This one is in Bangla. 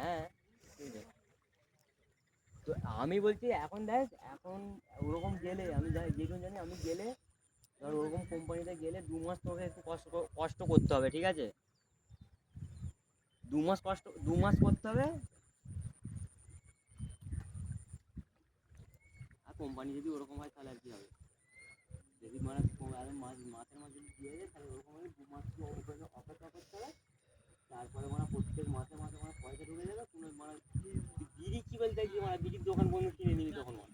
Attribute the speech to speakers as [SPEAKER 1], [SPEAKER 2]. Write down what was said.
[SPEAKER 1] হ্যাঁ ঠিক আছে। তো আমি বলছি এখন দেখ, এখন ওরকম গেলে আমি যেটুকু জানি, আমি গেলে ধর ওরকম কোম্পানিতে গেলে 2 মাস তোকে একটু কষ্ট করতে হবে, ঠিক আছে? 2 মাস করতে হবে। আর কোম্পানি যদি ওরকম হয় তাহলে আর কি হবে, যদি মানে মাসের মাস যদি দিয়ে দেয় তাহলে ওরকম হলে 2 মাস অপেক্ষা করতে হবে। তারপরে মানে প্রত্যেক মাসে মাসে মানে পয়সা ঢুকে যাবে। কোনো মানে বিড়ি কি বলতে চাইছি, মানে বিড়ির দোকান বন্ধু কিনে নিবি তখন মানে